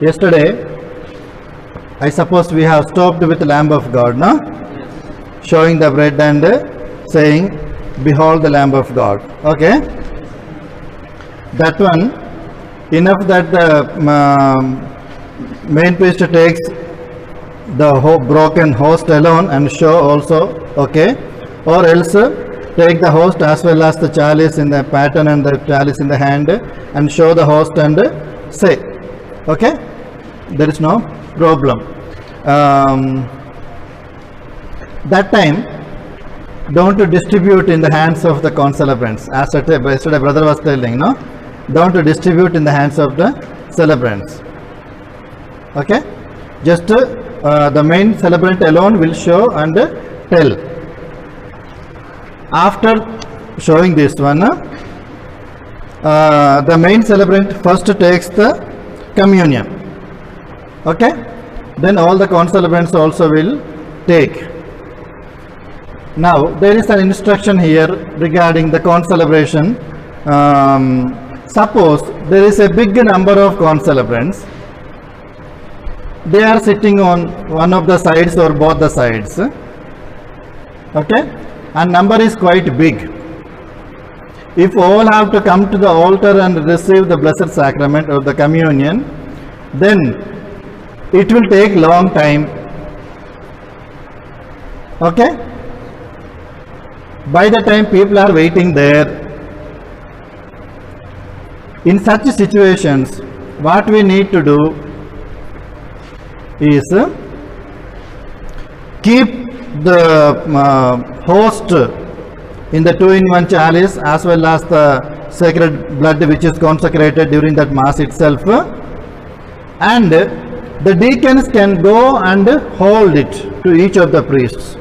Yesterday, I suppose we have stopped with the Lamb of God, no? Showing the bread and saying, "Behold the Lamb of God." Okay? That one, enough that the main priest takes the broken host alone and show also, okay? Or else take the host as well as the chalice in the pattern and the chalice in the hand and show the host and say, okay? There is no problem. That time, don't distribute in the hands of the concelebrants. As yesterday brother was telling, no? Don't distribute in the hands of the celebrants. Okay? Just the main celebrant alone will show and tell. After showing this one, the main celebrant first takes the communion. Okay? Then all the concelebrants also will take. Now there is an instruction here regarding the concelebration. Suppose there is a big number of concelebrants. They are sitting on one of the sides or both the sides. Okay? And number is quite big. If all have to come to the altar and receive the blessed sacrament or the communion, then it will take long time. Okay? By the time people are waiting there, in such situations, what we need to do is keep the host in the 2-in-1 chalice as well as the sacred blood which is consecrated during that mass itself, and the deacons can go and hold it to each of the priests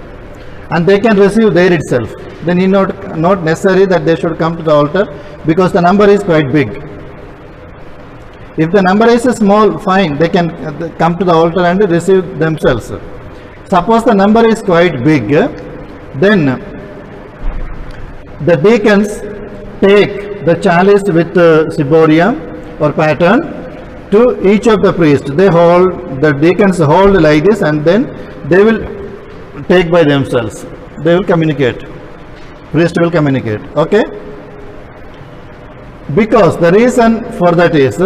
and they can receive there itself. Then it not necessary that they should come to the altar because the number is quite big. If the number is small, fine, they can come to the altar and receive themselves. Suppose the number is quite big, then the deacons take the chalice with ciborium or pattern to each of the priests. The deacons hold like this and then they will take by themselves. They will communicate. Priest will communicate. Okay? Because the reason for that is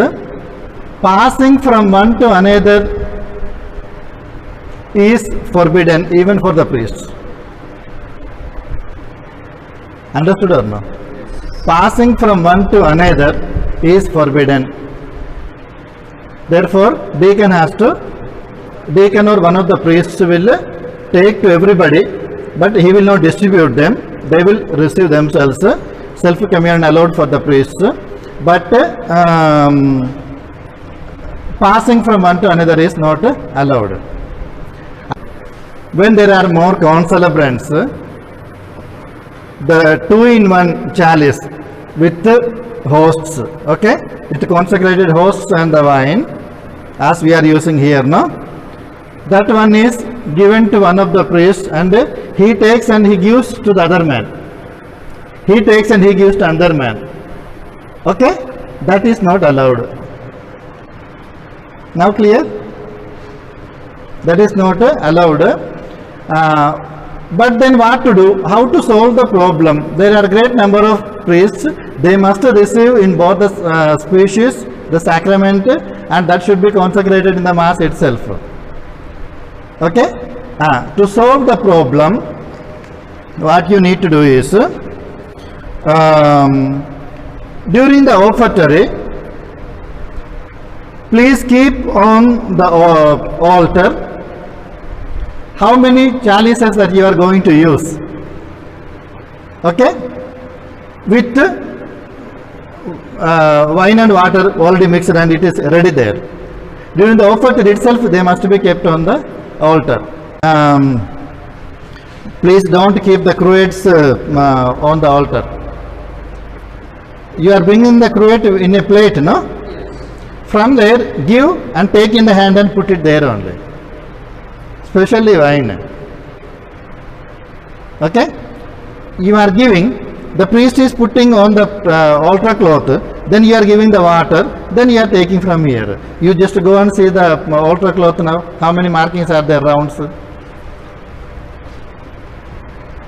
passing from one to another is forbidden even for the priests. Understood or no? Passing from one to another is forbidden. Therefore, deacon or one of the priests will take to everybody, but he will not distribute them. They will receive themselves. Self-communion allowed for the priests, but passing from one to another is not allowed. When there are more concelebrants, the 2-in-1 chalice with hosts, okay, with consecrated hosts and the wine, as we are using here, no? That one is given to one of the priests and he takes and he gives to the other man. He takes and he gives to another man. Okay? That is not allowed. Now clear? That is not allowed. But then what to do? How to solve the problem? There are a great number of priests. They must receive in both the species the sacrament, and that should be consecrated in the mass itself. Okay? To solve the problem, what you need to do is during the offertory, please keep on the altar how many chalices that you are going to use. Okay? With wine and water already mixed and it is ready there. During the offertory itself, they must be kept on the altar. Please don't keep the cruets on the altar. You are bringing the cruet in a plate, no? From there, give and take in the hand and put it there only. Especially wine. Okay? You are giving, the priest is putting on the altar cloth then you are giving the water, then you are taking from here. You just go and see the altar cloth now, how many markings are there, rounds.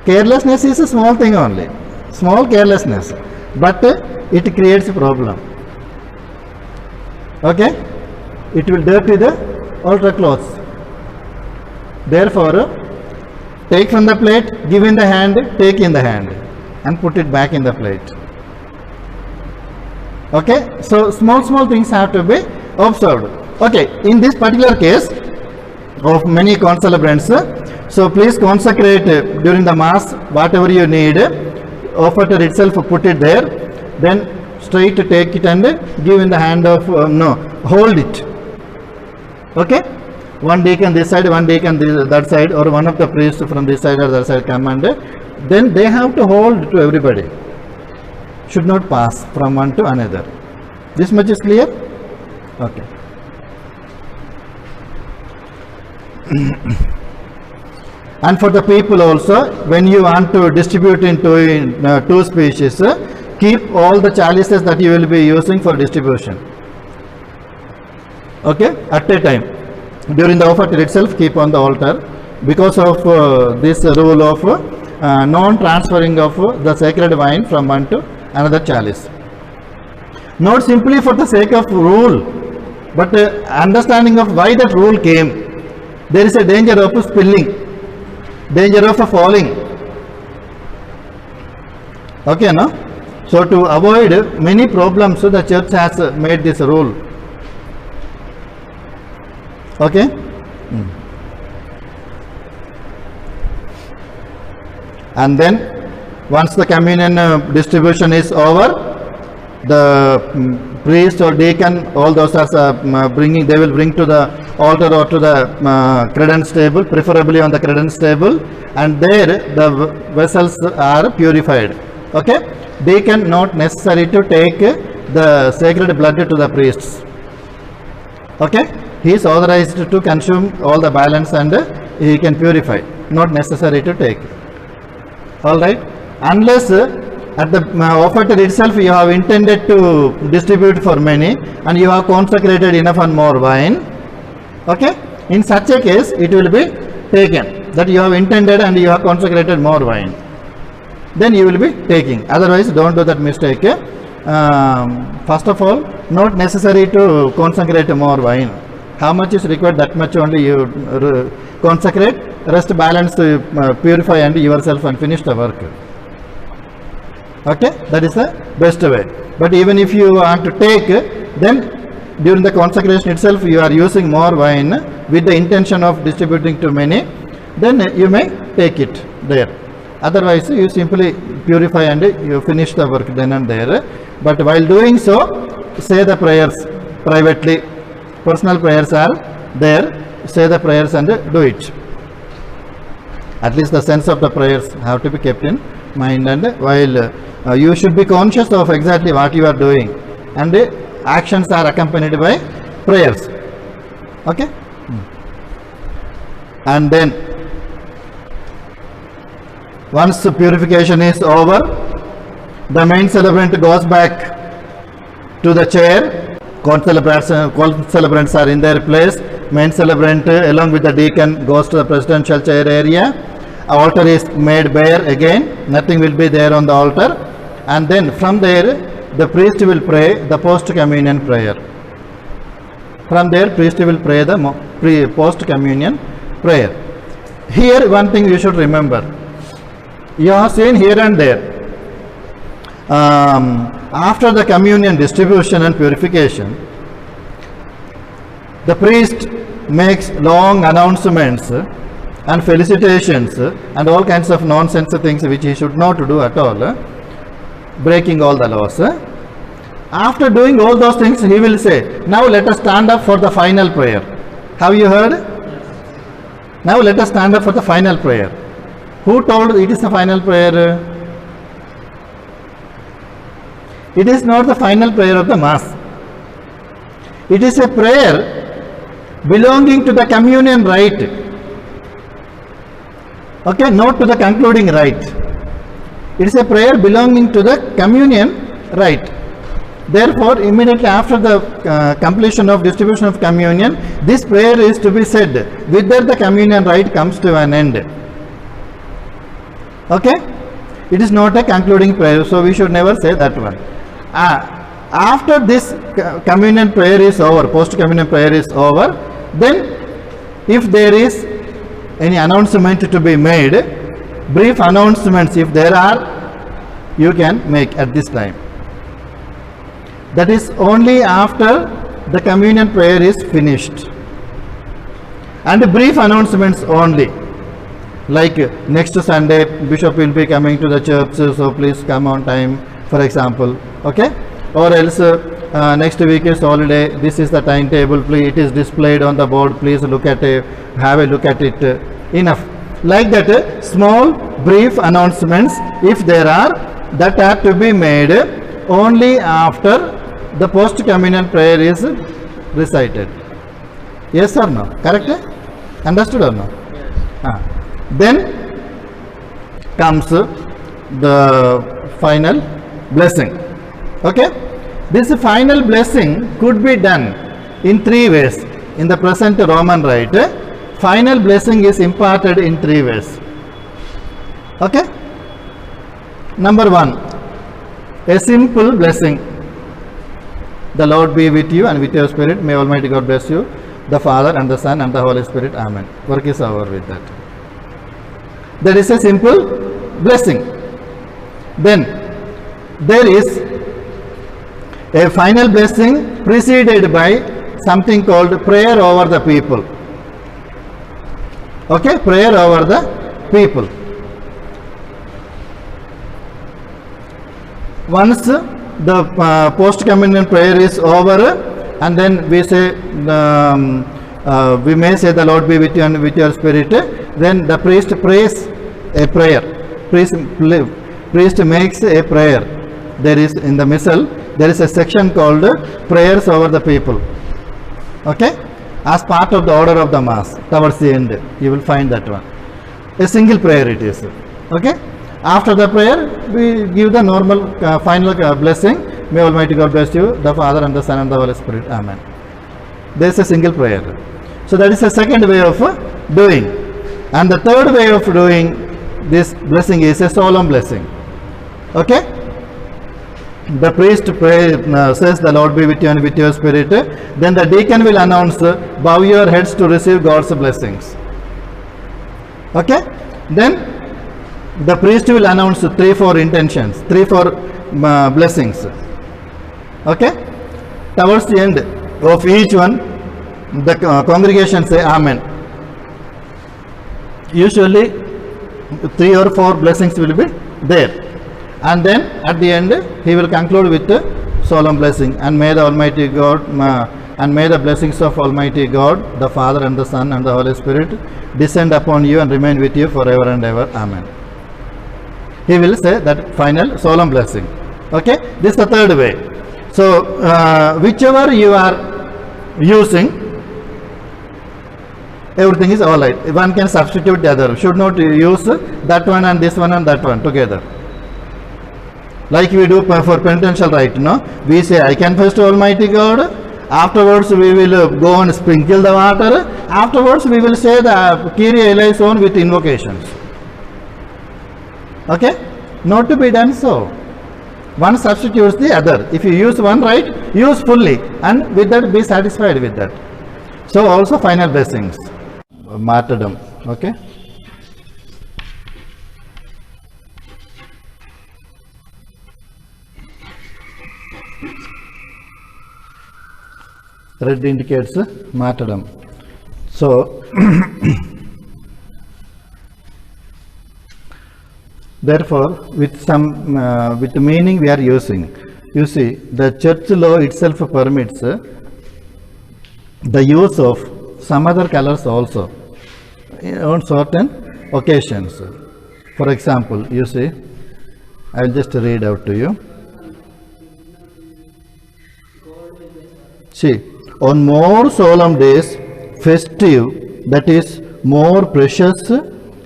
Carelessness is a small thing only, small carelessness, but it creates a problem. Okay, it will dirty the altar cloths. Therefore, take from the plate, give in the hand, take in the hand, and put it back in the plate. Okay, so small things have to be observed. Okay, in this particular case of many concelebrants, so please consecrate during the mass whatever you need, offertor itself put it there, then straight take it and give in the hand of, hold it. Okay, one deacon this side, one deacon that side, or one of the priests from this side or that side come, and then they have to hold to everybody. Should not pass from one to another. This much is clear? Okay. And for the people also, when you want to distribute into two species, keep all the chalices that you will be using for distribution. Okay, at a time. During the offer itself, keep on the altar, because of this rule of non-transferring of the sacred wine from one to another chalice. Not simply for the sake of rule, but understanding of why that rule came. There is a danger of spilling, danger of falling. Okay, no? So to avoid many problems, the church has made this rule. Okay? And then once the communion distribution is over, the priest or deacon, all those are bringing, they will bring to the altar or to the credence table, preferably on the credence table, and there the vessels are purified. Okay? Deacon not necessary to take the sacred blood to the priests. Okay? He is authorized to consume all the balance and he can purify. Not necessary to take. Alright? Unless at the offertor itself you have intended to distribute for many and you have consecrated enough and more wine. Okay? In such a case, it will be taken. That you have intended and you have consecrated more wine. Then you will be taking. Otherwise, don't do that mistake. First of all, not necessary to consecrate more wine. How much is required, that much only you consecrate, rest balance purify and yourself and finish the work. Okay, that is the best way. But even if you want to take, then during the consecration itself you are using more wine with the intention of distributing to many, then you may take it there. Otherwise you simply purify and you finish the work then and there. But while doing so, say the prayers privately. Personal prayers are there, say the prayers and do it. At least the sense of the prayers have to be kept in mind, and while you should be conscious of exactly what you are doing, and actions are accompanied by prayers. Okay? And then once the purification is over, the main celebrant goes back to the chair. Concelebrants are in their place. Main celebrant along with the deacon goes to the presidential chair area. Altar is made bare again. Nothing will be there on the altar. And then from there, the priest will pray the post-communion prayer. From there, priest will pray the post-communion prayer. Here, one thing you should remember. You have seen here and there. After the communion distribution and purification, the priest makes long announcements and felicitations and all kinds of nonsense things which he should not do at all, breaking all the laws. After doing all those things, he will say, now let us stand up for the final prayer. Have you heard? Now let us stand up for the final prayer. Who told it is the final prayer? It is not the final prayer of the Mass. It is a prayer belonging to the communion rite. Okay, not to the concluding rite. It is a prayer belonging to the communion rite. Therefore, immediately after the completion of distribution of communion, this prayer is to be said, with that the communion rite comes to an end. Okay? It is not a concluding prayer, so we should never say that one. After this communion prayer is over, post-communion prayer is over, then if there is any announcement to be made, brief announcements if there are, you can make at this time. That is only after the communion prayer is finished. And brief announcements only. Like next Sunday, Bishop will be coming to the church, so please come on time, for example. Okay? Or else next week is holiday, this is the timetable, please, it is displayed on the board, please look at it, have a look at it. Enough. Like that, small brief announcements, if there are, that have to be made only after the post-communion prayer is recited. Yes or no? Correct? Understood or no? Yes. Then comes the final blessing. Okay? This final blessing could be done in 3 ways. In the present Roman rite, final blessing is imparted in 3 ways. Okay? Number 1, a simple blessing. The Lord be with you and with your spirit. May Almighty God bless you, the Father and the Son and the Holy Spirit. Amen. Work is over with that. That is a simple blessing. Then there is a final blessing preceded by something called prayer over the people. Okay, prayer over the people. Once the post-communion prayer is over, and then we say, we may say, the Lord be with you and with your spirit. Then the priest prays a prayer. Priest makes a prayer. There is in the missal, there is a section called prayers over the people. Okay? As part of the order of the mass, towards the end, you will find that one. A single prayer it is. Okay? After the prayer, we give the normal final blessing. May Almighty God bless you, the Father and the Son and the Holy Spirit. Amen. There is a single prayer. So that is the second way of doing. And the third way of doing this blessing is a solemn blessing. Okay? The priest says, the Lord be with you and with your spirit. Then the deacon will announce, bow your heads to receive God's blessings. Okay? Then the priest will announce 3-4 intentions, 3-4 blessings. Okay? Towards the end of each one, the congregation say Amen. Usually 3 or 4 blessings will be there. And then at the end, he will conclude with the solemn blessing. And may the Almighty God, and may the blessings of Almighty God, the Father and the Son and the Holy Spirit descend upon you and remain with you forever and ever. Amen. He will say that final solemn blessing. Okay? This is the third way. So, whichever you are using, everything is alright. One can substitute the other. Should not use that one and this one and that one together. Like we do for penitential rite, no? We say, I confess to Almighty God. Afterwards, we will go and sprinkle the water. Afterwards, we will say the Kyrie eleison with invocations. Okay? Not to be done so. One substitutes the other. If you use one rite, use fully, and with that be satisfied with that. So also final blessings. Martyrdom. Okay? Red indicates martyrdom. So therefore, with some with the meaning we are using, you see, the church law itself permits the use of some other colors also on certain occasions. For example, you see, I will just read out to you. See, on more solemn days, festive, that is more precious,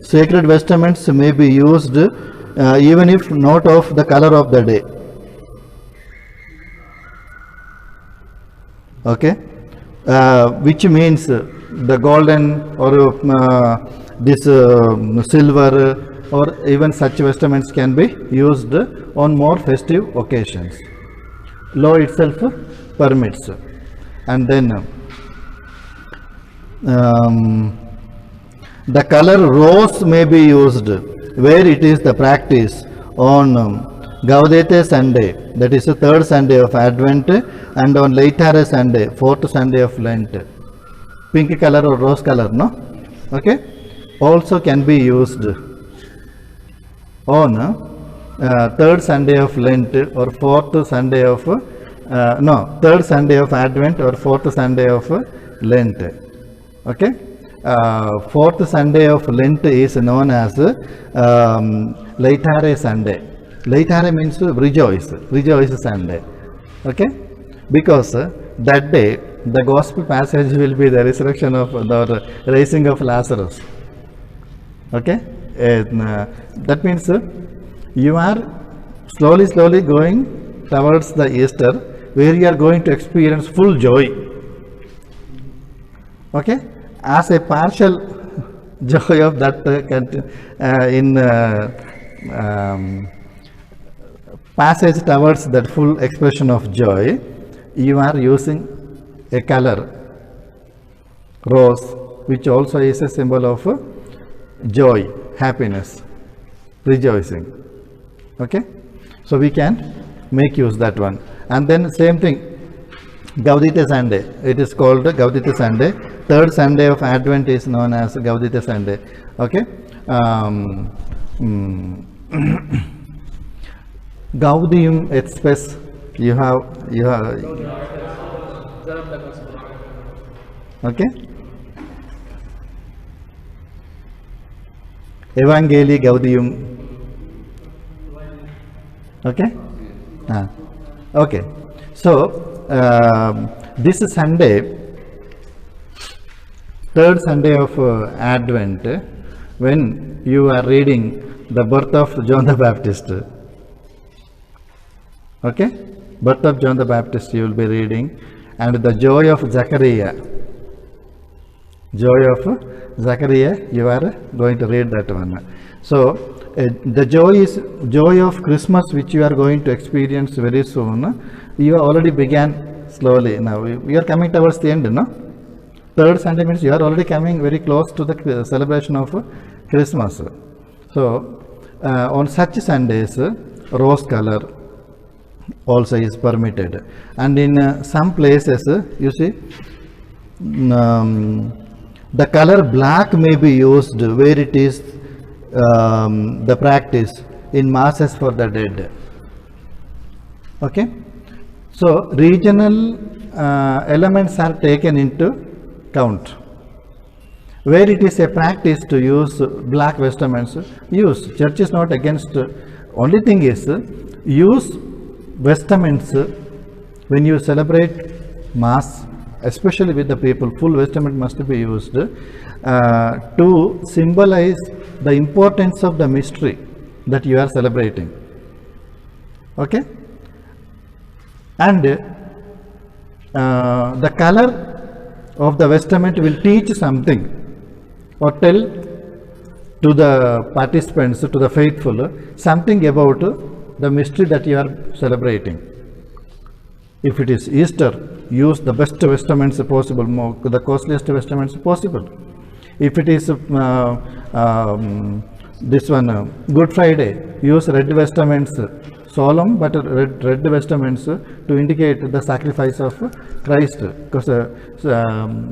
sacred vestments may be used even if not of the color of the day. okay, which means the golden or this silver or even such vestments can be used on more festive occasions. Law itself permits. And then the color rose may be used where it is the practice on Gaudete Sunday, that is the third Sunday of Advent, and on Laetare Sunday, fourth Sunday of Lent. Pink color or rose color, no? Okay, also can be used on third Sunday of Lent or fourth Sunday of third Sunday of Advent or fourth Sunday of Lent. Okay, fourth Sunday of Lent is known as Laetare Sunday. Laetare means rejoice Sunday. Okay, because that day the gospel passage will be the resurrection of the raising of Lazarus. Okay, that means you are slowly going towards the Easter, where you are going to experience full joy. Okay, as a partial joy of that passage towards that full expression of joy, you are using a color rose, which also is a symbol of joy, happiness, rejoicing. Okay, so we can make use that one. And then same thing, Gaudete Sunday, it is called Gaudete Sunday. Third Sunday of Advent is known as Gaudete Sunday. Okay, Gaudium et Spes, you have okay, Evangelii Gaudium. Okay, okay, so this Sunday, third Sunday of Advent, when you are reading the birth of John the Baptist, okay, birth of John the Baptist you will be reading, and the joy of Zachariah, you are going to read that one. So the joy of Christmas, which you are going to experience very soon. You already began slowly. Now we are coming towards the end, no? Third Sunday means you are already coming very close to the celebration of Christmas. So on such Sundays, rose color also is permitted, and in some places you see the color black may be used where it is the practice in masses for the dead. Okay, so regional elements are taken into count. Where it is a practice to use black vestments, use. Church is not against. Only thing is, use vestments when you celebrate mass, especially with the people. Full vestment must be used to symbolize the importance of the mystery that you are celebrating. Okay, and the color of the vestment will teach something or tell to the participants, to the faithful, something about the mystery that you are celebrating. If it is Easter, use the best vestments possible, the costliest vestments possible. If it is this one Good Friday, use red vestments, solemn but red vestments to indicate the sacrifice of Christ, because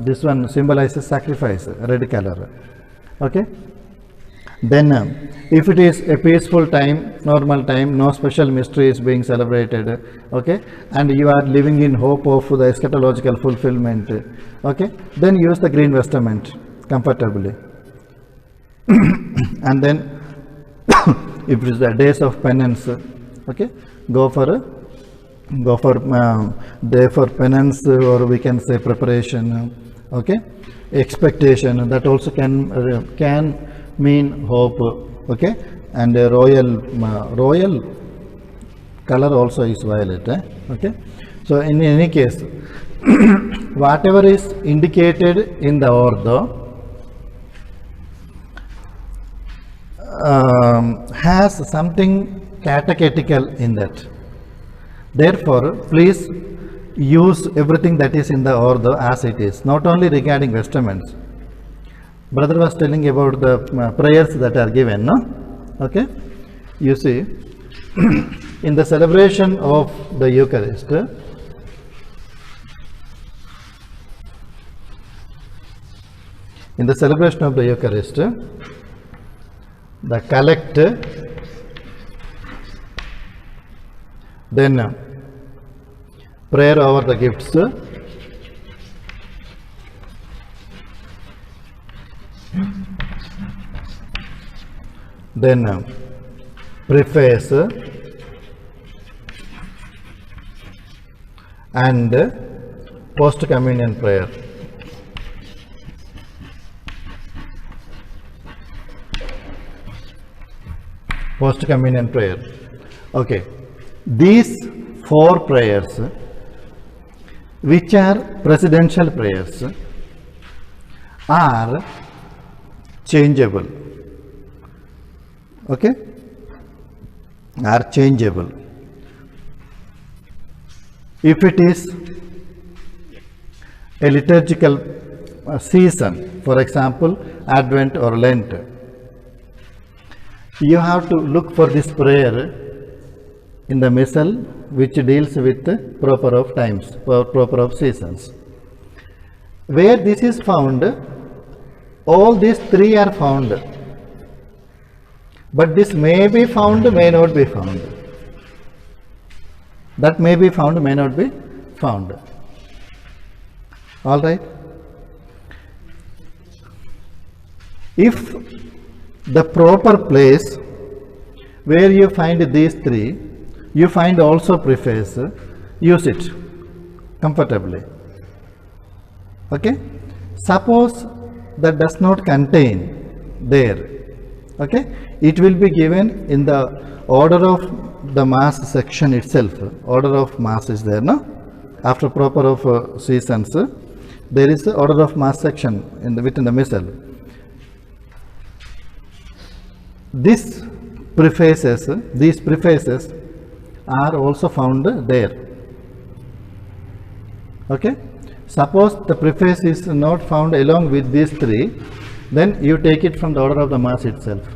this one symbolizes sacrifice, red color. Okay, then if it is a peaceful time, normal time, no special mystery is being celebrated, okay, and you are living in hope of the eschatological fulfillment, okay, then use the green vestment comfortably. And then if it is the days of penance, okay, go for day for penance, or we can say preparation, okay, expectation, that also can mean hope, okay, and royal color also is violet, okay. So in any case, whatever is indicated in the ordo has something catechetical in that. Therefore, please use everything that is in the ordo as it is, not only regarding vestments. Brother was telling about the prayers that are given, no? Okay? You see, in the celebration of the Eucharist, the collect, then prayer over the gifts, then preface and post communion prayer. Post communion prayer. Okay, these 4 prayers, which are presidential prayers, are changeable. Okay, are changeable. If it is a liturgical season, for example, Advent or Lent, you have to look for this prayer in the missal which deals with the proper of times, proper of seasons. Where this is found, all these 3 are found, but this may be found, may not be found. That may be found, may not be found. All right? If the proper place where you find these 3, you find also preface, use it comfortably. Okay? Suppose that does not contain there. Okay? It will be given in the order of the Mass section itself. Order of Mass is there, no? After proper of seasons, there is the order of Mass section within the Missal. These prefaces are also found there. Okay? Suppose the preface is not found along with these 3, then you take it from the order of the Mass itself.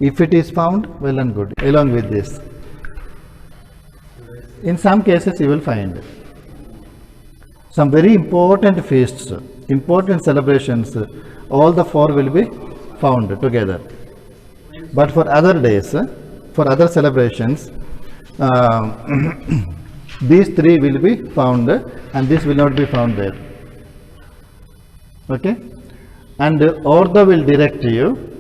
If it is found, well and good, along with this. In some cases you will find some very important feasts, important celebrations, all the 4 will be found together. But for other days, for other celebrations, these 3 will be found and this will not be found there. Okay? And ordo will direct you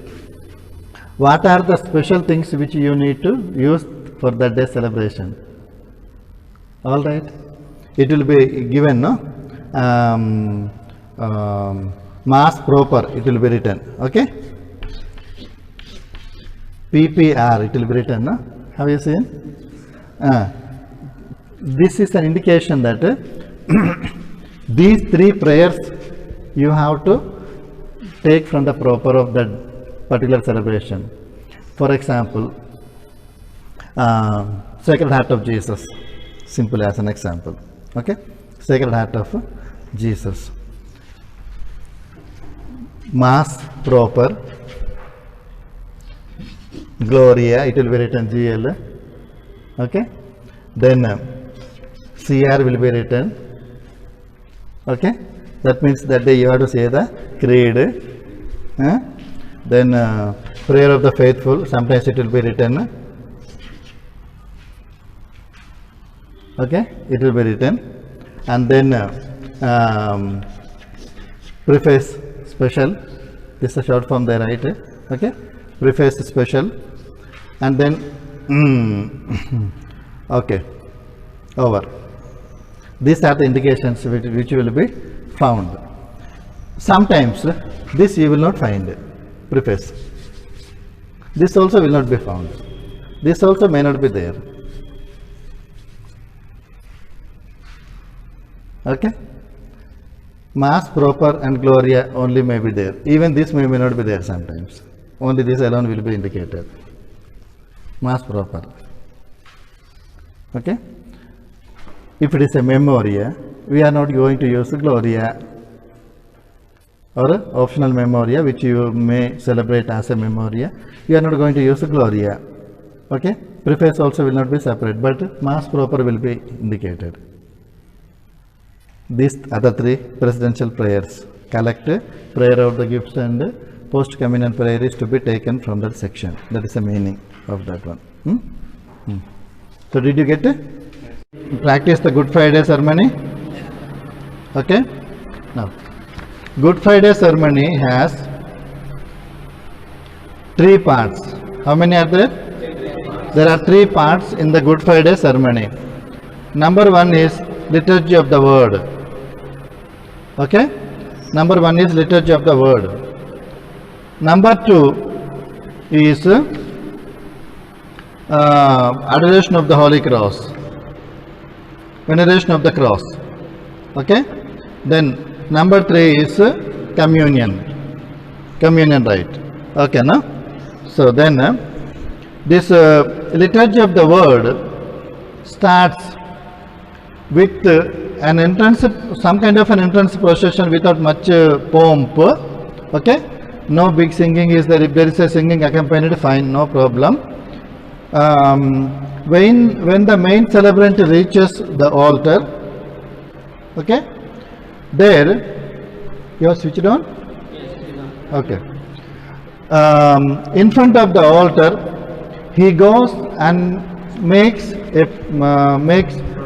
what are the special things which you need to use for that day celebration. All right? It will be given, no? Mass proper, it will be written. Okay? PPR, it will be written, no? Have you seen? This is an indication that these 3 prayers you have to take from the proper of that particular celebration. For example, Sacred Heart of Jesus, simply as an example. Okay? Sacred Heart of Jesus. Mass proper, Gloria, it will be written GL. Okay? Then CR will be written. Okay? That means that day you have to say the creed. Then prayer of the faithful, sometimes it will be written. Okay? It will be written. And then preface special. This is a short form there, right? Okay? Preface special. And then okay, over. These are the indications which will be found. Sometimes this you will not find, preface. This also will not be found. This also may not be there. Okay. Mass proper and Gloria only may be there. Even this may not be there sometimes. Only this alone will be indicated. Mass proper. Okay. If it is a memoria, we are not going to use Gloria or optional memoria, which you may celebrate as a memoria. You are not going to use Gloria. Okay. Preface also will not be separate, but mass proper will be indicated. These other three presidential prayers, collect, prayer of the gifts, and post-communion prayer is to be taken from that section. That is the meaning of that one. So did you get it? Practice the Good Friday ceremony. Okay. Now, Good Friday ceremony has 3 parts. How many are there? There are 3 parts in the Good Friday ceremony. Number 1 is liturgy of the word. Okay. Number 1 is liturgy of the word. Number 2 is adoration of the Holy Cross, veneration of the cross. Okay. Then number 3 is communion rite. Okay, no? So then this liturgy of the word starts with an entrance, some kind of an entrance procession without much pomp. Okay. No big singing is there. If there is a singing accompanied, fine, no problem. When the main celebrant reaches the altar, okay, there, you are switched on? Okay. In front of the altar, he goes and makes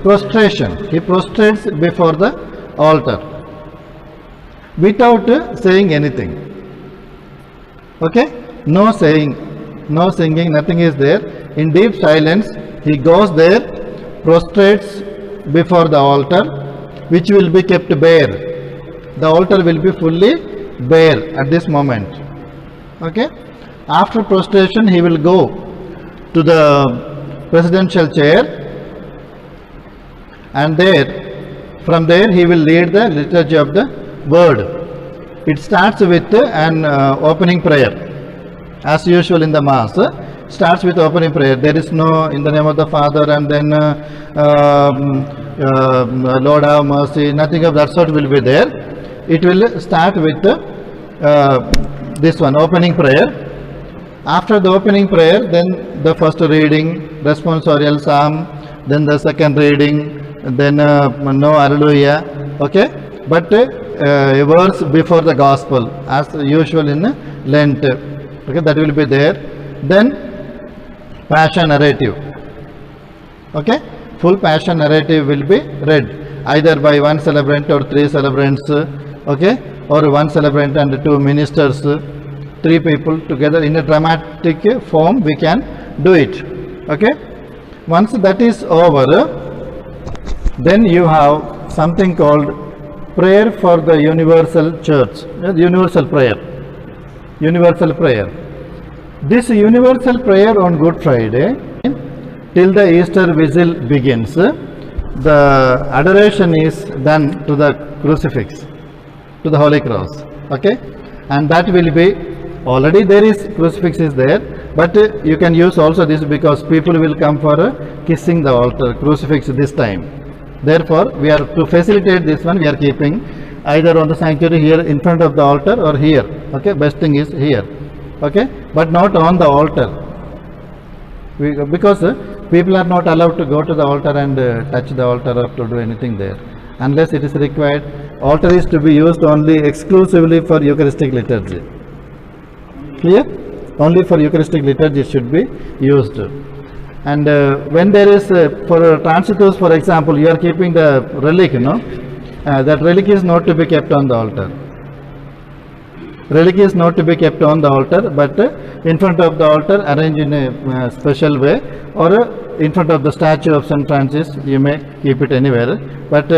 prostration. He prostrates before the altar without saying anything. Okay? No saying, no singing, nothing is there. In deep silence, he goes there, prostrates before the altar, which will be kept bare. The altar will be fully bare at this moment. Okay? After prostration, he will go to the presidential chair, and from there he will lead the liturgy of the word. It starts with an opening prayer. As usual in the Mass, starts with opening prayer. There is no in the name of the Father and then Lord have mercy, nothing of that sort will be there. It will start with this one, opening prayer. After the opening prayer, then the first reading, responsorial psalm, then the second reading, then no Alleluia, okay? But a verse before the Gospel, as usual in Lent, okay, that will be there. Then Passion narrative, okay? Full Passion narrative will be read either by one celebrant or 3 celebrants, okay? Or one celebrant and 2 ministers, 3 people together in a dramatic form we can do it, okay? Once that is over, then you have something called prayer for the universal church, universal prayer. This universal prayer on Good Friday till the Easter Vigil begins, the adoration is done to the crucifix, to the Holy Cross, okay? And that will be, already there is crucifix is there, but you can use also this because people will come for kissing the altar, crucifix this time. Therefore, we are to facilitate this one, we are keeping either on the sanctuary here in front of the altar or here, okay? Best thing is here, okay? But not on the altar, because people are not allowed to go to the altar and touch the altar or to do anything there unless it is required. Altar is to be used only exclusively for Eucharistic liturgy. Clear? Only for Eucharistic liturgy should be used. And when there is for transitus, for example, you are keeping the relic, that relic is not to be kept on the altar. Relic is not to be kept on the altar, but in front of the altar, arranged in a special way, or in front of the statue of St. Francis, you may keep it anywhere. But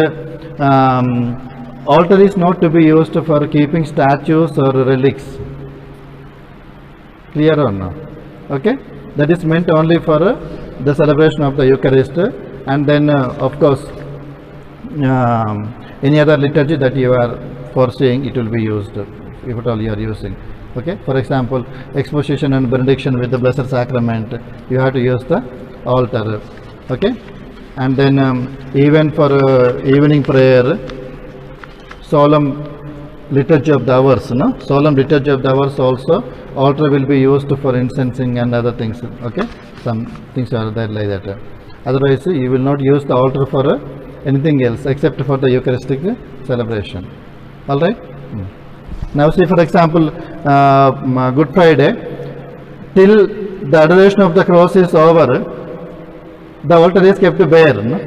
altar is not to be used for keeping statues or relics. Clear or no? Okay? That is meant only for the celebration of the Eucharist, and then of course any other liturgy that you are foreseeing, it will be used, if at all you are using. Okay, for example, exposition and benediction with the Blessed Sacrament, you have to use the altar. Okay, and then even for evening prayer, solemn liturgy of the hours, no? Solemn liturgy of the hours also, altar will be used for incensing and other things. Okay, some things are there like that. Otherwise, you will not use the altar for anything else except for the Eucharistic celebration. All right. Now see, for example, Good Friday, till the adoration of the cross is over, the altar is kept bare. No?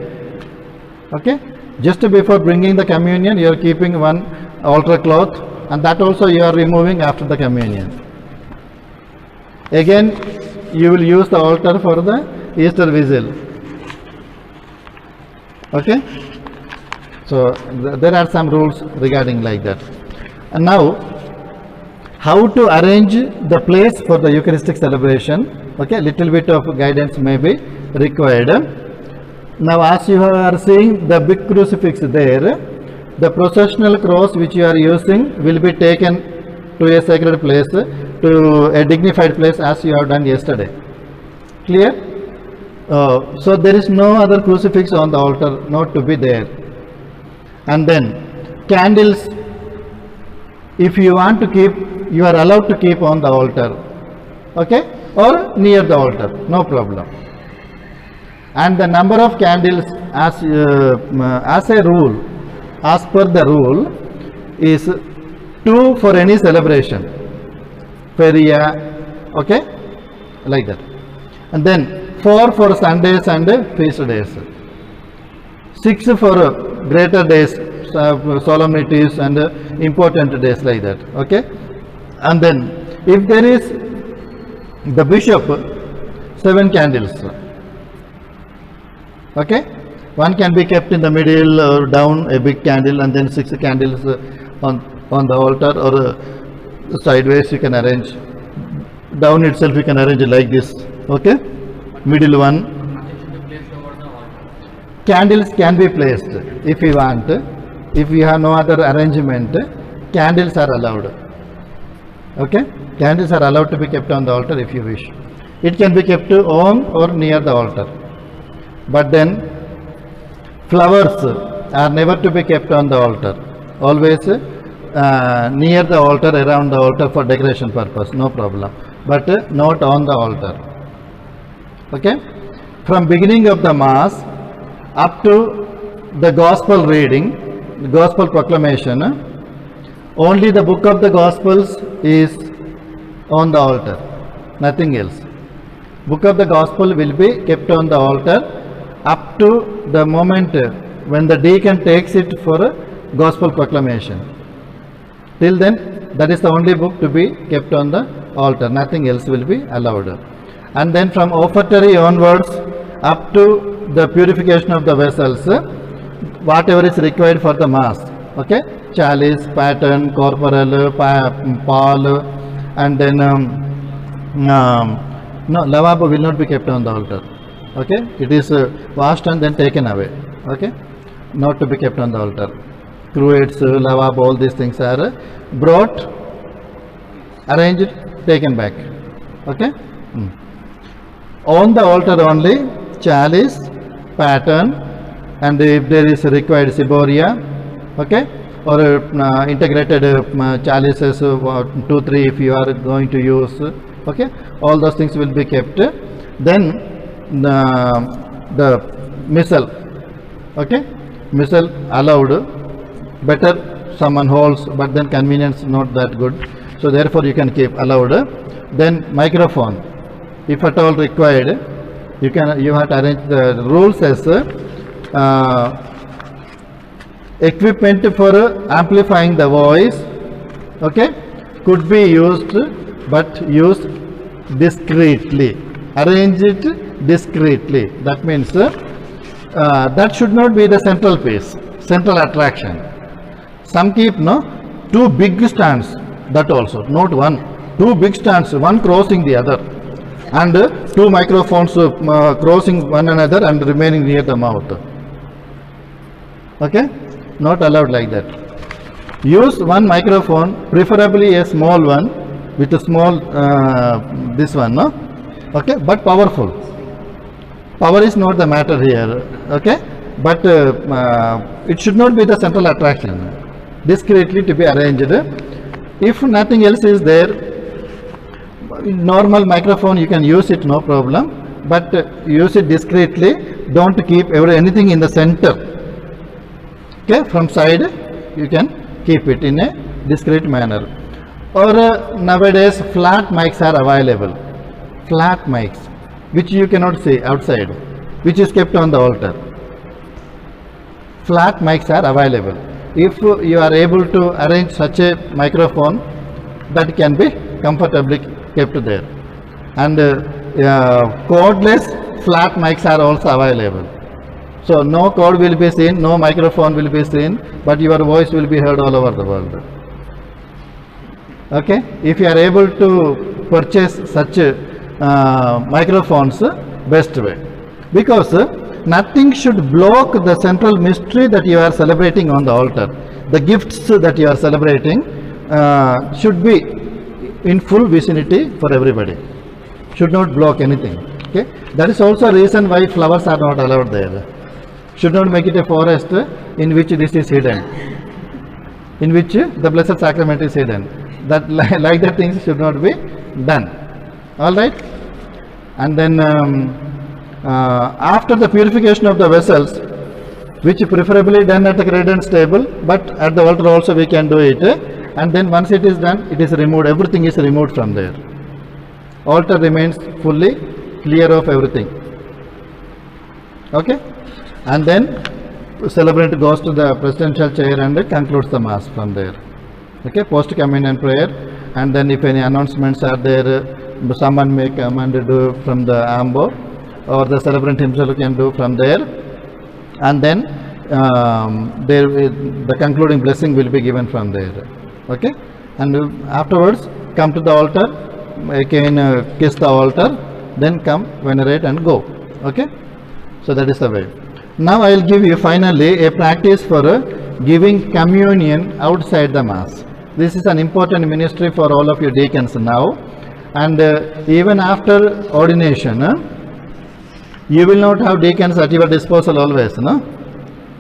Okay, just before bringing the communion, you are keeping one altar cloth, and that also you are removing after the communion. Again, you will use the altar for the Easter Vigil. Okay, so there are some rules regarding like that. And now, how to arrange the place for the Eucharistic celebration? Okay, little bit of guidance may be required. Now, as you are seeing the big crucifix there, the processional cross which you are using will be taken to a sacred place, to a dignified place, as you have done yesterday. Clear? So there is no other crucifix on the altar, not to be there. And then candles, if you want to keep, you are allowed to keep on the altar, okay, or near the altar, no problem. And the number of candles, as a rule, as per the rule, is 2 for any celebration, feria, okay, like that. And then 4 for Sundays and feast days, 6 for greater days, solemnities and important days, like that. Okay, and then if there is the bishop, 7 candles. Okay, one can be kept in the middle or down, a big candle, and then 6 candles on the altar, or sideways you can arrange. Down itself you can arrange it like this. Okay, middle one. Candles can be placed if you want. If you have no other arrangement, candles are allowed. Okay, candles are allowed to be kept on the altar if you wish. It can be kept on or near the altar. But then flowers are never to be kept on the altar. Always near the altar, around the altar for decoration purpose, no problem. But not on the altar. Okay, from beginning of the Mass up to the Gospel reading, the Gospel proclamation, only the book of the Gospels is on the altar, nothing else. Book of the Gospel will be kept on the altar up to the moment when the deacon takes it for Gospel proclamation. Till then, that is the only book to be kept on the altar, nothing else will be allowed. And then from offertory onwards up to the purification of the vessels, whatever is required for the Mass, okay, chalice, paten, corporal, pall, and then no, lavabo will not be kept on the altar. Okay, it is washed and then taken away. Okay, not to be kept on the altar. Cruets, lavabo, all these things are brought, arranged, taken back. Okay, on the altar only chalice, paten, and if there is required ciboria, okay, or integrated chalices, 2-3 if you are going to use, okay, all those things will be kept. Then the missal, okay, missal allowed, better someone holds, but then convenience not that good, so therefore you can keep allowed. Then microphone, if at all required, you have to arrange. The rules as equipment for amplifying the voice, okay, could be used, but used discreetly. Arrange it discreetly. That means that should not be the central piece, central attraction. Some keep 2 big stands, that also, not 1, 2 big stands, one crossing the other, and 2 microphones crossing one another and remaining near the mouth. Okay, not allowed like that. Use one microphone, preferably a small one with a small this one, no? Okay, but powerful. Power is not the matter here, okay? But it should not be the central attraction. Discreetly to be arranged. If nothing else is there, normal microphone you can use it, no problem, but use it discreetly. Don't keep anything in the center. Okay, from side you can keep it in a discreet manner. Or nowadays flat mics are available. Flat mics, which you cannot see outside, which is kept on the altar. Flat mics are available. If you are able to arrange such a microphone, that can be comfortably kept there. And cordless flat mics are also available. So no cord will be seen, no microphone will be seen, but your voice will be heard all over the world. Okay, if you are able to purchase such microphones, best way, because nothing should block the central mystery that you are celebrating on the altar. The gifts that you are celebrating should be in full vicinity for everybody, should not block anything. Okay, that is also a reason why flowers are not allowed there. Should not make it a forest in which this is hidden, in which the Blessed Sacrament is hidden. That like that things should not be done. All right. And then after the purification of the vessels, which preferably done at the credence table, but at the altar also we can do it. And then once it is done, it is removed. Everything is removed from there. Altar remains fully clear of everything. Okay. And then celebrant goes to the presidential chair and concludes the mass from there. Okay, post communion prayer, and then if any announcements are there, someone may come and do from the ambo, or the celebrant himself can do from there, and then the concluding blessing will be given from there. Okay, and afterwards come to the altar, again kiss the altar, then come venerate and go. Okay, so that is the way. Now I will give you finally a practice for giving communion outside the mass. This is an important ministry for all of you deacons now, and even after ordination, you will not have deacons at your disposal always, no?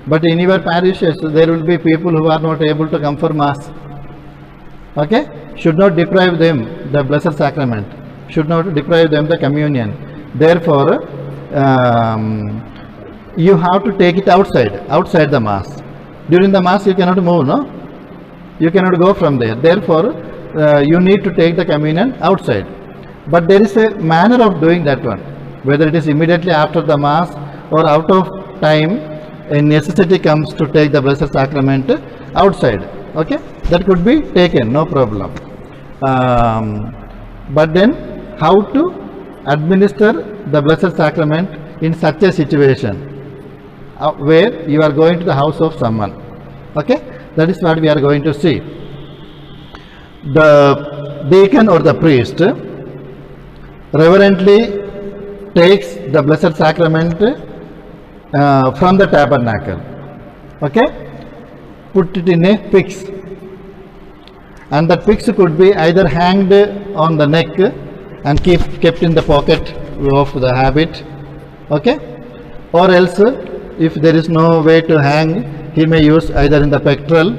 But in your parishes there will be people who are not able to come for mass. Okay, should not deprive them the Blessed Sacrament, should not deprive them the communion. Therefore, you have to take it outside the mass. During the mass you cannot move, no? You cannot go from there. Therefore, you need to take the communion outside. But there is a manner of doing that one. Whether it is immediately after the mass or out of time, a necessity comes to take the Blessed Sacrament outside. Okay, that could be taken, no problem. But then, how to administer the Blessed Sacrament in such a situation where you are going to the house of someone? Okay, that is what we are going to see. The deacon or the priest reverently takes the Blessed Sacrament from the tabernacle. Okay, put it in a pyx, and that pyx could be either hanged on the neck and kept in the pocket of the habit. Okay, or else if there is no way to hang, he may use either in the pectoral,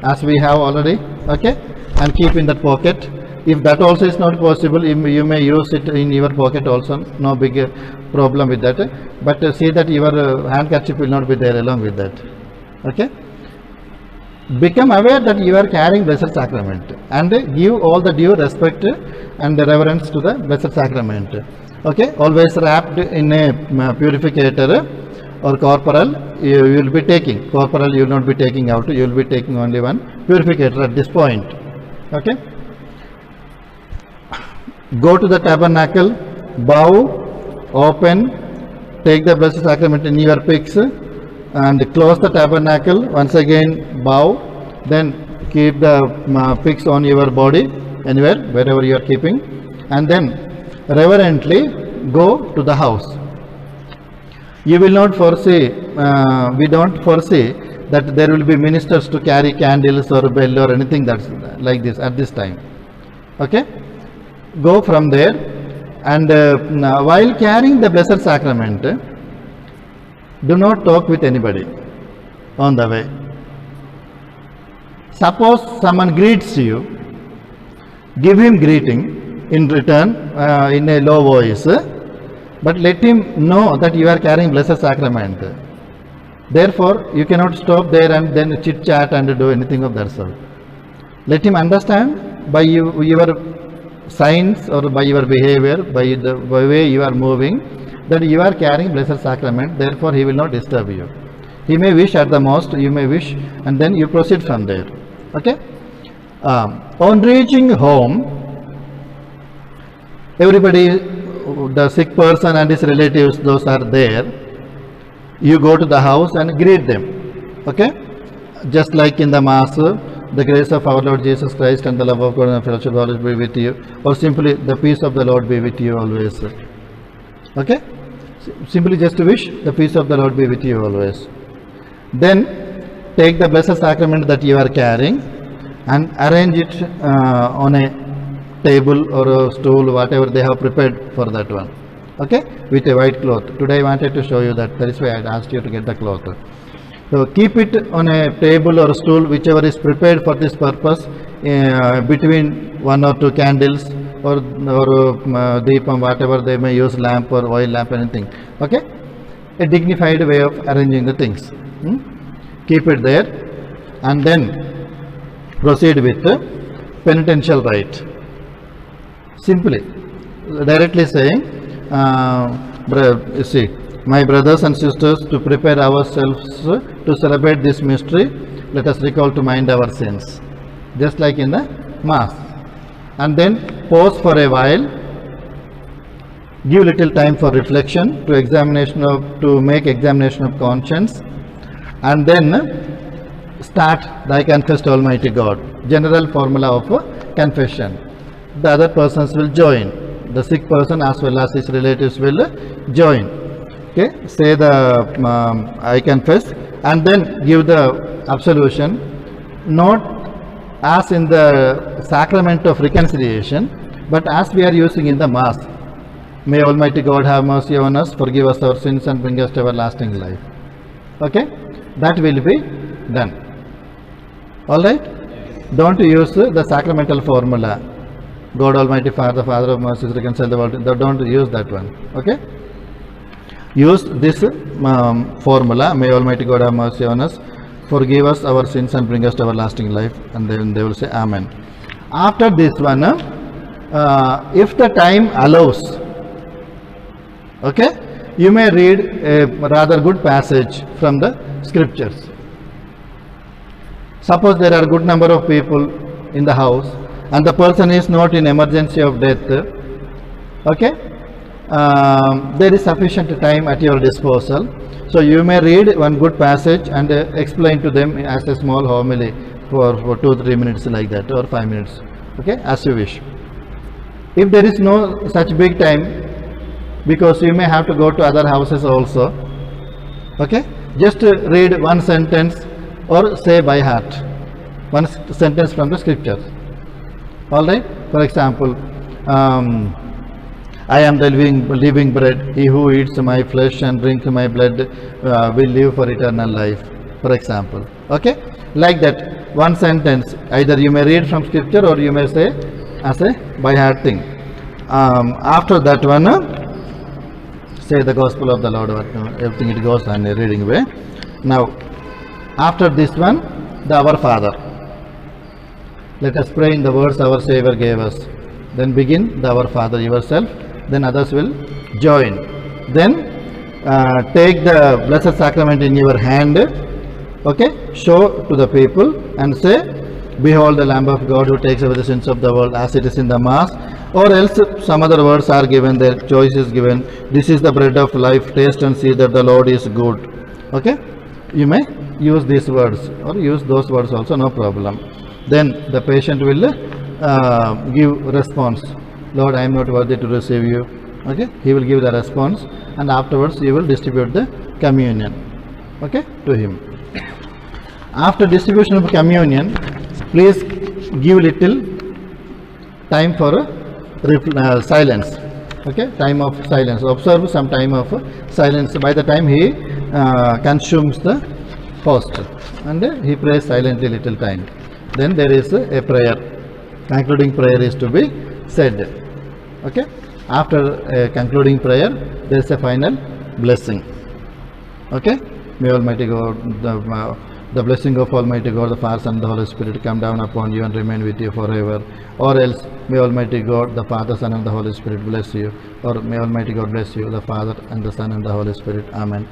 as we have already, okay, and keep in that pocket. If that also is not possible, you may use it in your pocket also, no big problem with that. But see that your handkerchief will not be there along with that. Okay, become aware that you are carrying Blessed Sacrament, and give all the due respect and reverence to the Blessed Sacrament. Okay, always wrapped in a purificator or corporal. You will be taking corporal, you will not be taking out, you will be taking only one purificator at this point. Okay, go to the tabernacle, bow, open, take the Blessed Sacrament in your pyx, and close the tabernacle. Once again bow, then keep the pyx on your body, anywhere, wherever you are keeping, and then reverently go to the house. You will not foresee, we don't foresee that there will be ministers to carry candles or bell or anything that's like this at this time. Okay, go from there, and now while carrying the Blessed Sacrament, do not talk with anybody on the way. Suppose someone greets you, give him greeting in return in a low voice, but let him know that you are carrying Blessed Sacrament. Therefore, you cannot stop there and then chit chat and do anything of that sort. Let him understand by your signs or by your behavior, by the way you are moving, that you are carrying Blessed Sacrament. Therefore, he will not disturb you. He may wish at the most, you may wish, and then you proceed from there. Okay. On reaching home, everybody, the sick person and his relatives, those are there. You go to the house and greet them. Okay. Just like in the Mass, the grace of our Lord Jesus Christ and the love of God and the fellowship of the Holy Spirit be with you, or simply the peace of the Lord be with you always. Okay. Simply just to wish the peace of the Lord be with you always. Then take the Blessed Sacrament that you are carrying and arrange it on a table or a stool, whatever they have prepared for that one. Okay, with a white cloth. Today I wanted to show you that is why I asked you to get the cloth. So keep it on a table or a stool, whichever is prepared for this purpose, between 1 or 2 candles or deepam, whatever they may use, lamp or oil lamp, anything. Okay, a dignified way of arranging the things. Keep it there, and then proceed with the penitential rite. Simply, directly saying, you see, my brothers and sisters, to prepare ourselves to celebrate this mystery, let us recall to mind our sins, just like in the Mass. And then pause for a while, give little time for reflection, to make examination of conscience, and then start thy confess to Almighty God. General formula of confession. The other persons will join. The sick person as well as his relatives will join. Okay, say the I confess, and then give the absolution, not as in the sacrament of reconciliation, but as we are using in the Mass. May Almighty God have mercy on us, forgive us our sins, and bring us to everlasting life. Okay, that will be done. All right. Don't use the sacramental formula. God Almighty Father, Father of mercies, reconcile the world. Don't use that one. Okay. Use this formula. May Almighty God have mercy on us, forgive us our sins, and bring us to everlasting life. And then they will say Amen. After this one, if the time allows, okay, you may read a rather good passage from the scriptures. Suppose there are a good number of people in the house and the person is not in emergency of death. Okay, there is sufficient time at your disposal, so you may read one good passage and explain to them as a small homily for 2-3 minutes like that, or 5 minutes. Okay, as you wish. If there is no such big time, because you may have to go to other houses also, okay, just read one sentence or say by heart one sentence from the scriptures. All right. For example, I am the living bread. He who eats my flesh and drinks my blood will live for eternal life. For example, okay, like that, one sentence. Either you may read from scripture or you may say as a by heart thing. After that one, say the gospel of the Lord. Everything it goes on a reading way. Now, after this one, the Our Father. Let us pray in the words our Savior gave us. Then begin the Our Father yourself. Then others will join. Then take the Blessed Sacrament in your hand. Okay, show to the people and say, behold the Lamb of God who takes away the sins of the world, as it is in the Mass. Or else some other words are given, their choice is given. This is the bread of life, taste and see that the Lord is good. Okay, you may use these words or use those words also, no problem. Then the patient will give response. Lord, I am not worthy to receive you. Okay, he will give the response, and afterwards you will distribute the communion, okay, to him. After distribution of communion, please give little time for silence. Okay, time of silence. Observe some time of silence by the time he consumes the host, and he prays silently little time. Then there is a prayer. Concluding prayer is to be said. Okay, after concluding prayer, there is a final blessing. Okay, may Almighty God, the blessing of Almighty God, the Father, Son, and the Holy Spirit come down upon you and remain with you forever. Or else, may Almighty God, the Father, Son, and the Holy Spirit bless you. Or may Almighty God bless you, the Father, and the Son, and the Holy Spirit. Amen.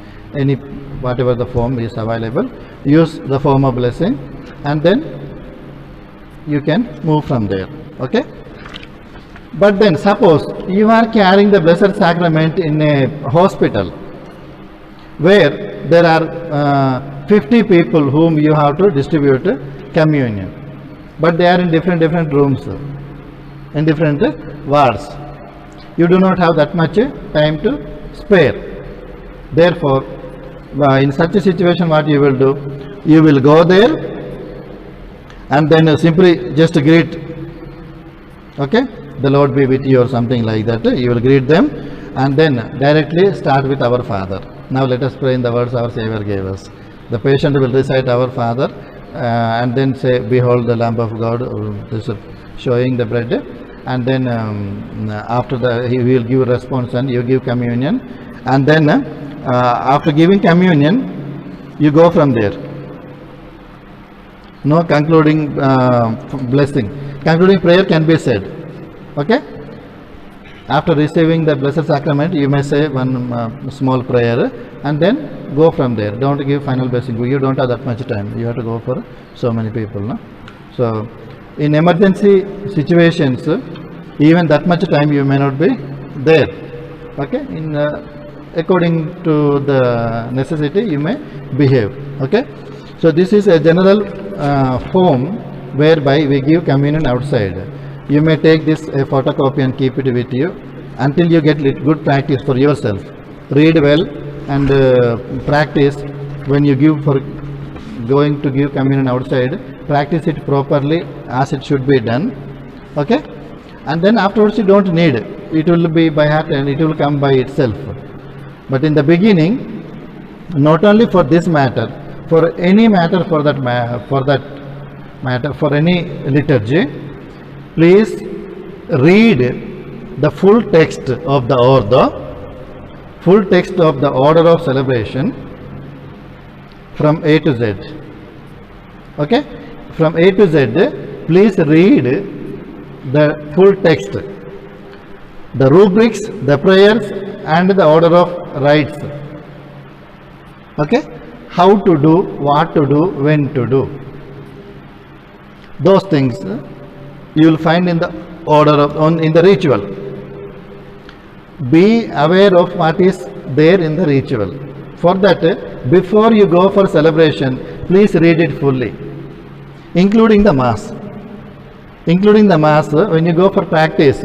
Whatever the form is available, use the form of blessing, and then you can move from there. Okay. But then, suppose you are carrying the Blessed Sacrament in a hospital, where there are 50 people whom you have to distribute communion, but they are in different rooms, in different wards. You do not have that much time to spare. Therefore, in such a situation, what you will do? You will go there and then simply just greet. Okay, the Lord be with you or something like that. You will greet them and then directly start with our Father. Now let us pray in the words our Savior gave us. The patient will recite our Father and then say, behold the Lamb of God, this is showing the bread, and then after that he will give a response and you give communion, and then after giving communion you go from there. No concluding blessing. Concluding prayer can be said. Okay? After receiving the Blessed Sacrament, you may say one small prayer and then go from there. Don't give final blessing. You don't have that much time. You have to go for so many people. No? So, in emergency situations, even that much time you may not be there. Okay? According to the necessity, you may behave. Okay? So, this is a general form whereby we give communion outside. You may take this a photocopy and keep it with you until you get good practice for yourself. Read well and practice when you give for going to give communion outside. Practice it properly as it should be done. Okay, and then afterwards you don't need it. It will be by heart and it will come by itself. But in the beginning, not only for this matter, for any matter for that matter, for any liturgy, please read the full text of the order of celebration from A to Z. Okay, from A to Z, please read the full text, the rubrics, the prayers, and the order of rites. Okay, how to do, what to do, when to do. Those things you will find in the order of in the ritual. Be aware of what is there in the ritual. For that, before you go for celebration, please read it fully, including the Mass. Including the Mass, when you go for practice,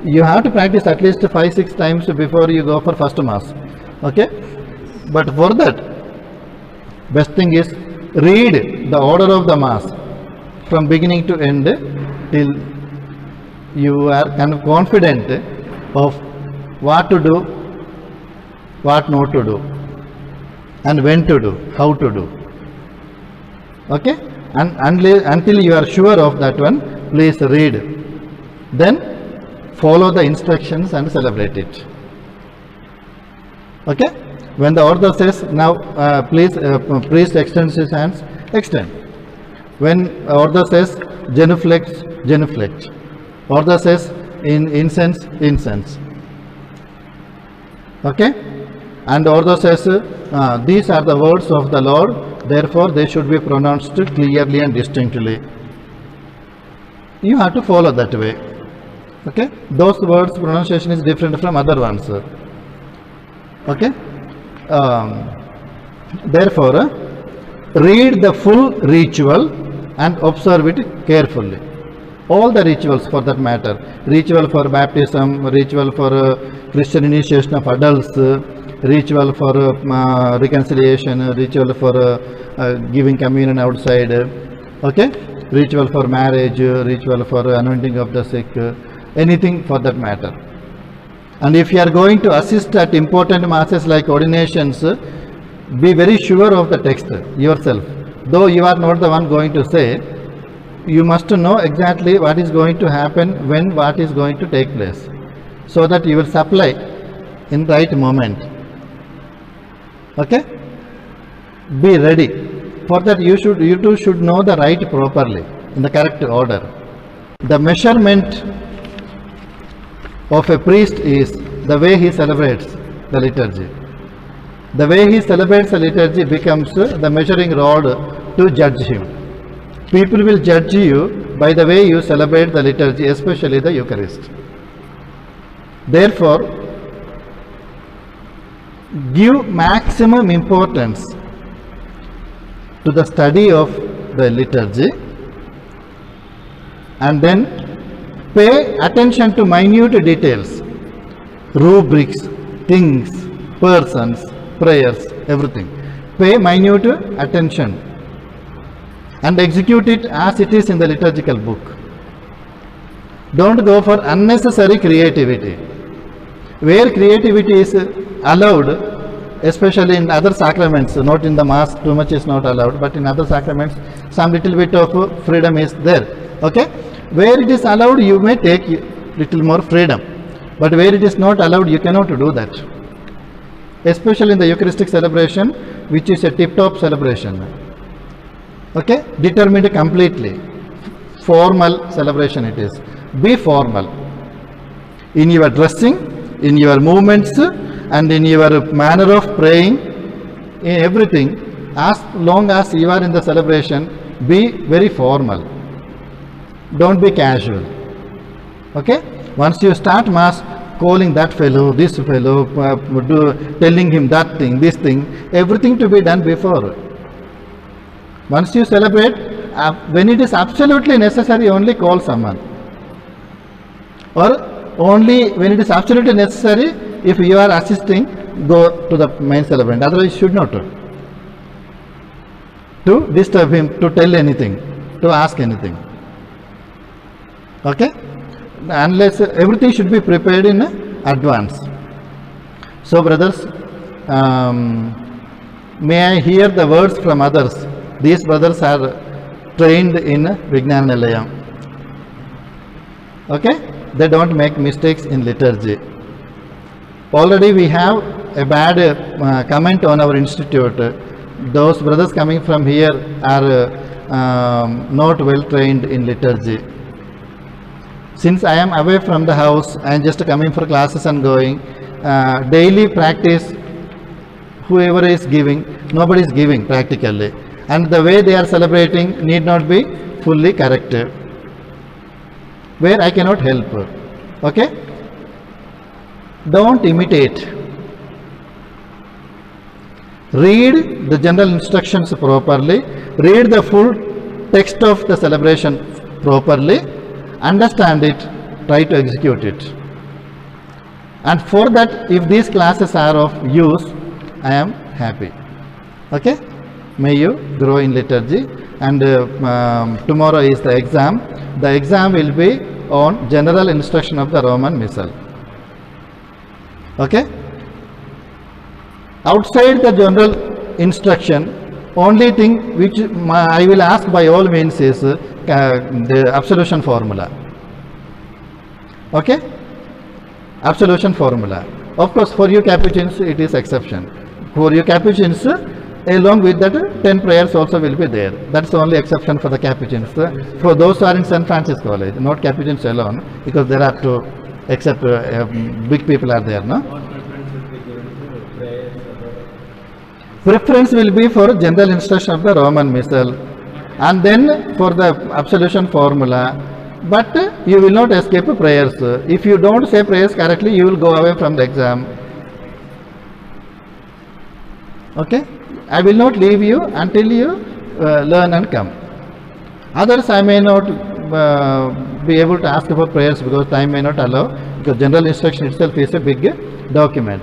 you have to practice at least 5-6 times before you go for first Mass. Okay? But for that, best thing is read the order of the Mass from beginning to end till you are kind of confident of what to do, what not to do, and when to do, how to do. Okay? And until you are sure of that one, please read. Then follow the instructions and celebrate it. Okay? When the order says, now please, priest extends his hands, extend. When order says, genuflect, genuflect. Order says, in incense, incense. Okay? And order says, these are the words of the Lord, therefore they should be pronounced clearly and distinctly. You have to follow that way. Okay? Those words pronunciation is different from other ones. Okay? Therefore, read the full ritual and observe it carefully. All the rituals for that matter. Ritual for baptism, ritual for Christian initiation of adults, ritual for reconciliation, ritual for giving communion outside, okay, ritual for marriage, ritual for anointing of the sick, anything for that matter. And if you are going to assist at important masses like ordinations, be very sure of the text yourself. Though you are not the one going to say, you must know exactly what is going to happen when what is going to take place, so that you will supply in the right moment. Okay? Be ready. For that you too should know the rite properly, in the correct order. The measurement of a priest is the way he celebrates the liturgy. The way he celebrates the liturgy becomes the measuring rod to judge him. People will judge you by the way you celebrate the liturgy, especially the Eucharist. Therefore, give maximum importance to the study of the liturgy, and then pay attention to minute details, rubrics, things, persons, prayers, everything. Pay minute attention and execute it as it is in the liturgical book. Don't go for unnecessary creativity. Where creativity is allowed, especially in other sacraments, not in the Mass, too much is not allowed, but in other sacraments, some little bit of freedom is there. Okay? Where it is allowed, you may take little more freedom. But where it is not allowed, you cannot do that. Especially in the Eucharistic celebration, which is a tip-top celebration. Okay? Determined completely. Formal celebration it is. Be formal. In your dressing, in your movements, and in your manner of praying, in everything, as long as you are in the celebration, be very formal. Don't be casual. Okay? Once you start Mass, calling that fellow, this fellow, telling him that thing, this thing, everything to be done before. Once you celebrate, when it is absolutely necessary, only call someone. Or only when it is absolutely necessary, if you are assisting, go to the main celebrant. Otherwise, you should not to disturb him, to tell anything, to ask anything. Okay? Unless everything should be prepared in advance. So, brothers, may I hear the words from others. These brothers are trained in Vijnana Nilayam. Okay? They don't make mistakes in liturgy. Already we have a bad comment on our institute. Those brothers coming from here are not well trained in liturgy. Since I am away from the house, I am just coming for classes and going. Daily practice, whoever is giving, nobody is giving practically. And the way they are celebrating need not be fully correct. Where I cannot help. Okay? Don't imitate. Read the general instructions properly. Read the full text of the celebration properly. Understand it. Try to execute it. And for that, if these classes are of use, I am happy. Okay? May you grow in liturgy. And tomorrow is the exam. The exam will be on general instruction of the Roman Missal. Okay? Outside the general instruction, only thing which I will ask by all means is the absolution formula. Okay? Absolution formula. Of course, for you Capuchins, it is exception. For you Capuchins, along with that, 10 prayers also will be there. That's the only exception for the Capuchins. For those who are in St. Francis College, not Capuchins alone, because there are to, except big people are there, no? Preference will be for general instruction of the Roman Missal, and then for the absolution formula. But you will not escape prayers. If you don't say prayers correctly, you will go away from the exam. Okay? I will not leave you until you learn and come. Others I may not be able to ask for prayers because time may not allow, because general instruction itself is a big document.